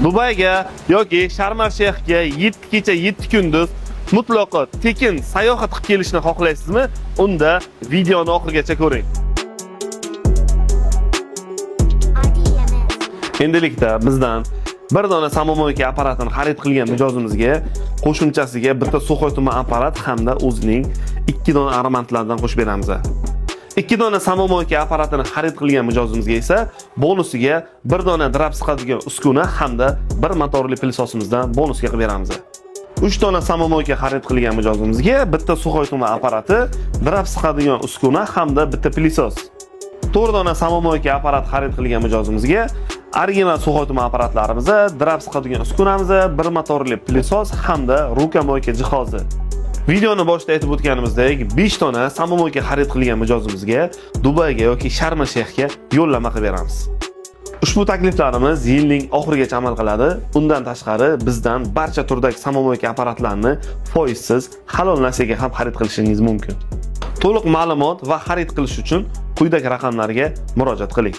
Dubayga yoki Sharm-el-Shayxga 7 kecha 7 kunduz mutlaqo tekin sayohat qilib kelishni xohlaysizmi? Unda videoni oxirigacha ko'ring. Endilikda bizdan bir dona samomoyka apparatini xarid qilgan mijozimizga qo'shimchasiga bitta So'xoy tuman apparat hamda o'zining 2 dona armantlardan qo'shib beramiz. 2 dona samomoyka apparatini xarid qilgan mijozimizga esa bonusiga 1 dona drap siqadigan uskuna hamda 1 motorli pilsosimizdan bonusga qilib beramiz. 3 dona samomoyka xarid qilgan mijozimizga bitta So'xoy tuman apparati, drap siqadigan uskuna hamda bitta pilsos. 4 dona samomoyka apparat xarid qilgan mijozimizga original So'xoy tuman apparatlarimiz, drap siqadigan uskunamiz, 1 motorli pilsos hamda rukamoyka jihozi. Videoni boshida aytib o'tganimizdek, 5 dona samomoyka xarid qilgan mijozimizga Dubayga yoki Sharm-el-Shayxga yo'llanma qilib beramiz. Ushbu takliflarimiz yilning oxirigacha amal qiladi. Undan tashqari bizdan barcha turdagi samomoyka apparatlarni foizsiz halol narsaga ham xarid qilishingiz mumkin. To'liq ma'lumot va xarid qilish uchun quyidagi raqamlarga murojaat qiling.